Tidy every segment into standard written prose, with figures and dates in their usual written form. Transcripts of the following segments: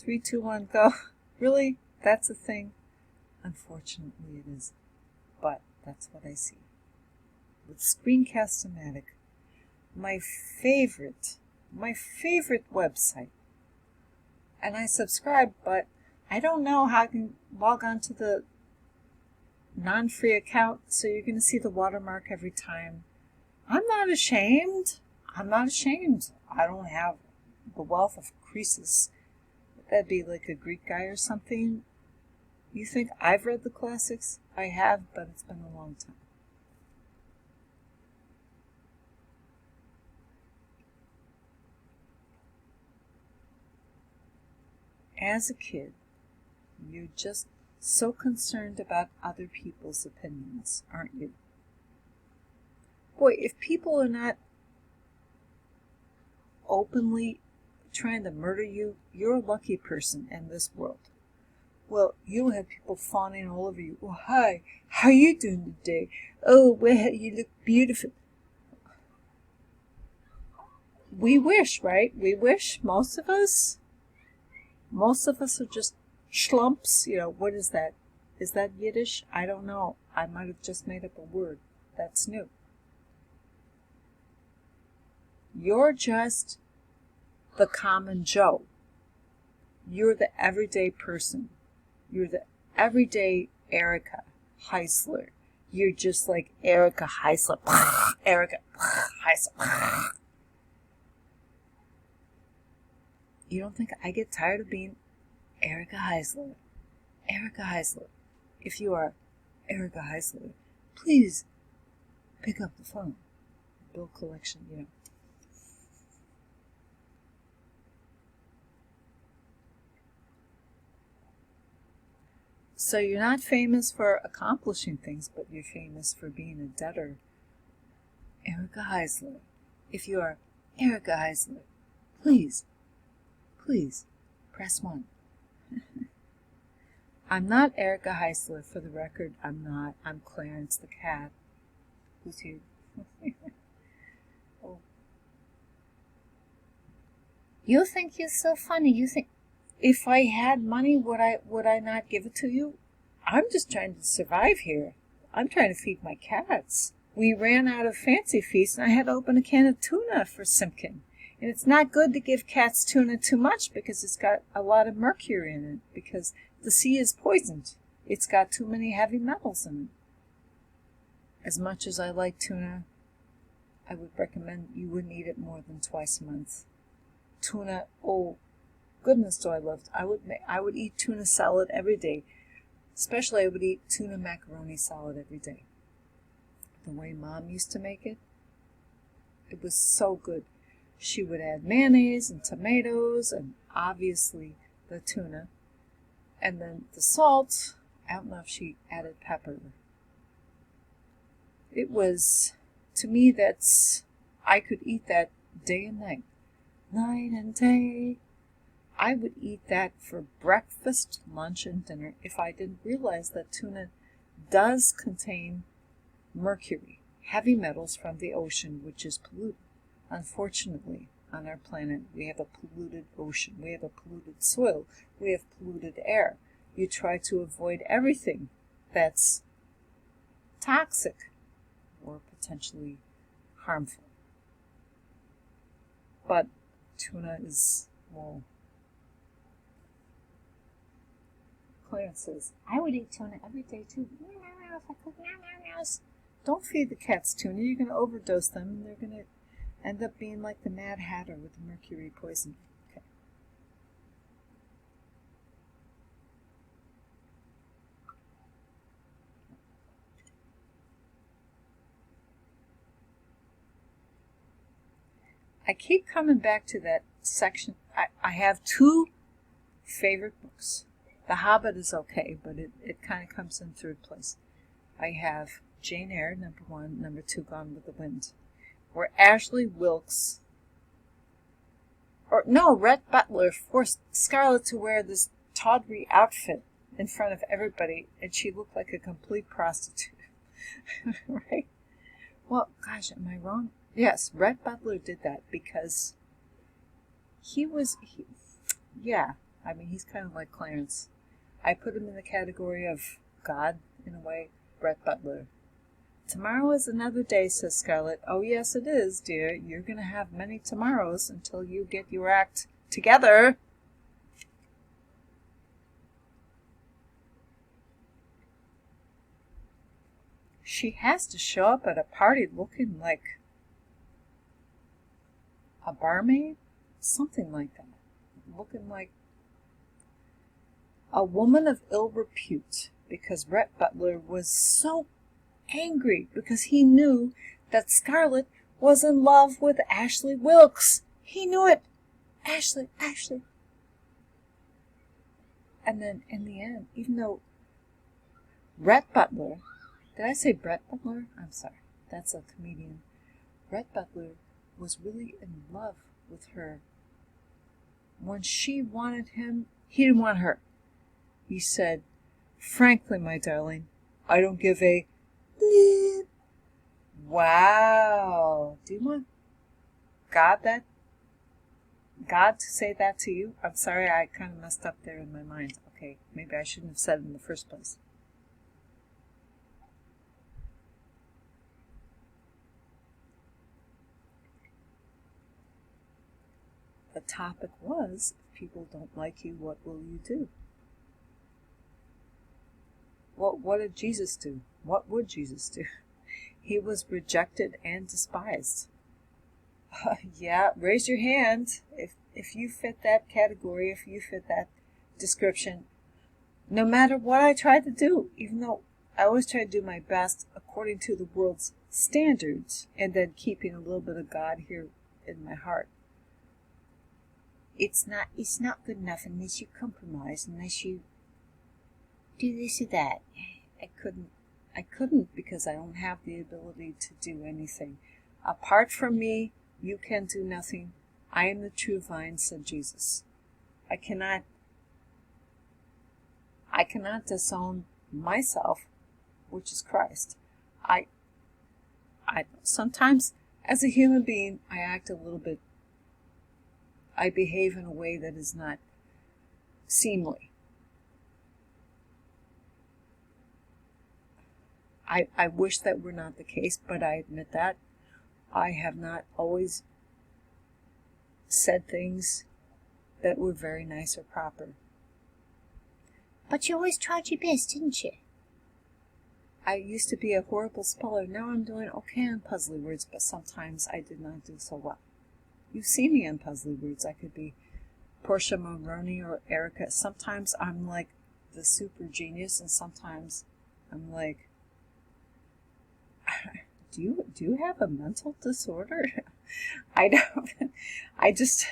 3, 2, 1, go. Really? That's a thing? Unfortunately, it is. But that's what I see. With Screencast-O-Matic, my favorite website. And I subscribe, but I don't know how I can log on to the non-free account, so you're going to see the watermark every time. I'm not ashamed. I don't have the wealth of Croesus. That'd be like a Greek guy or something. You think I've read the classics? I have, but it's been a long time. As a kid, you're just so concerned about other people's opinions, aren't you? Boy, if people are not openly trying to murder you, you're a lucky person in this world. Well, you have people fawning all over you. Oh, hi, how are you doing today? Oh, well, you look beautiful. We wish, right? We wish, most of us. Most of us are just schlumps. What is that? Is that Yiddish? I don't know. I might have just made up a word. That's new. You're just the common Joe. You're the everyday person. You're the everyday Erica Heisler. You're just like Erica Heisler. Erica Heisler. You don't think I get tired of being Erica Heisler? Erica Heisler. If you are Erica Heisler, please pick up the phone. Bill collection, So you're not famous for accomplishing things, but you're famous for being a debtor. Erica Heisler. If you are Erica Heisler, please press 1. I'm not Erica Heisler, for the record. I'm not. I'm Clarence the cat. Who's here? Oh. You think you're so funny. You think if I had money, would I not give it to you? I'm just trying to survive here. I'm trying to feed my cats. We ran out of Fancy Feast, and I had to open a can of tuna for Simpkin. And it's not good to give cats tuna too much because it's got a lot of mercury in it, because the sea is poisoned. It's got too many heavy metals in it. As much as I like tuna, I would recommend you wouldn't eat it more than twice a month. Tuna, oh goodness, do I love it. I would eat tuna salad every day. Especially I would eat tuna macaroni salad every day. The way Mom used to make it, it was so good. She would add mayonnaise and tomatoes and obviously the tuna. And then the salt, I don't know if she added pepper. It was, to me, I could eat that day and night. Night and day. I would eat that for breakfast, lunch, and dinner if I didn't realize that tuna does contain mercury, heavy metals from the ocean, which is polluted. Unfortunately, on our planet, we have a polluted ocean, we have a polluted soil, we have polluted air. You try to avoid everything that's toxic or potentially harmful. But tuna is, well, Clarence says, I would eat tuna every day too. If I could. Don't feed the cats tuna. You're going to overdose them, and they're going to end up being like the Mad Hatter with the mercury poison. Okay. I keep coming back to that section. I have 2 favorite books. The Hobbit is okay, but it kind of comes in 3rd place. I have Jane Eyre, number 1, number 2, Gone with the Wind, where Ashley Wilkes, Rhett Butler forced Scarlett to wear this tawdry outfit in front of everybody, and she looked like a complete prostitute. Right? Well, gosh, am I wrong? Yes, Rhett Butler did that because he I mean, he's kind of like Clarence. I put him in the category of God, in a way. Brett Butler. Tomorrow is another day, says Scarlett. Oh, yes, it is, dear. You're going to have many tomorrows until you get your act together. She has to show up at a party looking like a barmaid? Something like that. Looking like a woman of ill repute, because Brett Butler was so angry because he knew that Scarlett was in love with Ashley Wilkes. He knew it. Ashley. And then in the end, even though Brett Butler, did I say Brett Butler? I'm sorry. That's a comedian. Brett Butler was really in love with her. When she wanted him, he didn't want her. He said, frankly, my darling, I don't give a bleep. Wow. Do you want God to say that to you? I'm sorry, I kind of messed up there in my mind. Okay, maybe I shouldn't have said it in the first place. The topic was, if people don't like you, what will you do? What did Jesus do? What would Jesus do? He was rejected and despised. Yeah, raise your hand if you fit that category, if you fit that description. No matter what I tried to do, even though I always try to do my best according to the world's standards, and then keeping a little bit of God here in my heart. It's not good enough unless you compromise, unless you do this or that. I couldn't because I don't have the ability to do anything. Apart from me, you can do nothing. I am the true vine, said Jesus. I cannot disown myself, which is Christ. I sometimes, as a human being, I act a little bit, I behave in a way that is not seemly. I wish that were not the case, but I admit that. I have not always said things that were very nice or proper. But you always tried your best, didn't you? I used to be a horrible speller. Now I'm doing okay on puzzly words, but sometimes I did not do so well. You see me on puzzly words. I could be Portia Mulroney or Erica. Sometimes I'm like the super genius, and sometimes I'm like, do you have a mental disorder? I don't. I just.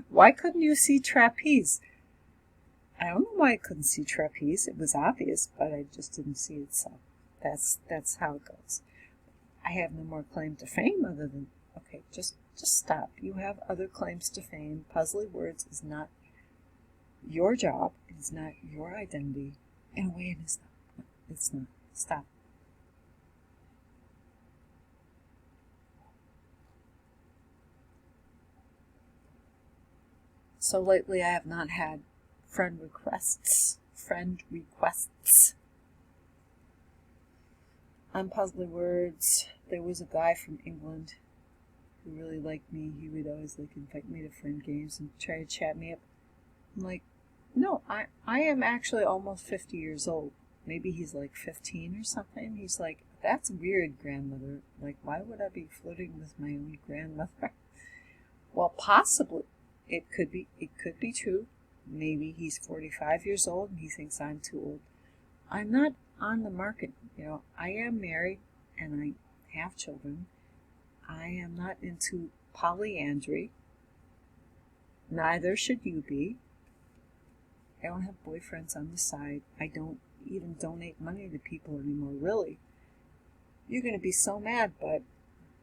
Why couldn't you see trapeze? I don't know why I couldn't see trapeze. It was obvious, but I just didn't see it. So that's how it goes. I have no more claim to fame other than, okay, just stop. You have other claims to fame. Puzzly words is not your job. It is not your identity. In a way, it is not. It's not. Stop. So lately I have not had friend requests on puzzly words. There was a guy from England who really liked me. He would always invite me to friend games and try to chat me up. I'm like, no, I am actually almost 50 years old. Maybe he's like 15 or something. He's like, that's weird, grandmother. Like, why would I be flirting with my own grandmother? Well, possibly. It could be true. Maybe he's 45 years old and he thinks I'm too old. I'm not on the market. I am married and I have children. I am not into polyandry. Neither should you be. I don't have boyfriends on the side. I don't even donate money to people anymore, really. You're going to be so mad, but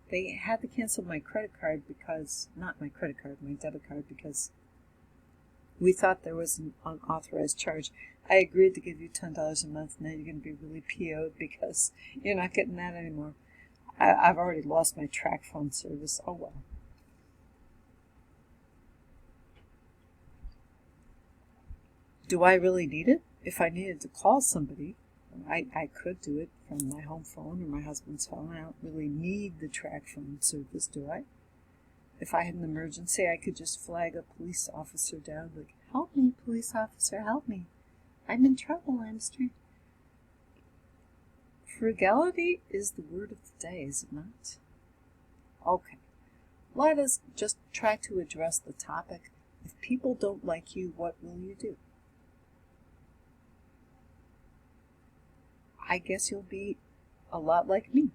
they had to cancel my credit card because, not my credit card, my debit card, because we thought there was an unauthorized charge. I agreed to give you $10 a month. Now you're going to be really PO'd because you're not getting that anymore. I've already lost my track phone service. Oh, well. Do I really need it? If I needed to call somebody, I could do it from my home phone or my husband's phone. I don't really need the track phone service, do I? If I had an emergency, I could just flag a police officer down, like, help me, police officer, help me. I'm in trouble, I'm stranded. Frugality is the word of the day, is it not? Okay, let us just try to address the topic. If people don't like you, what will you do? I guess you'll be a lot like me.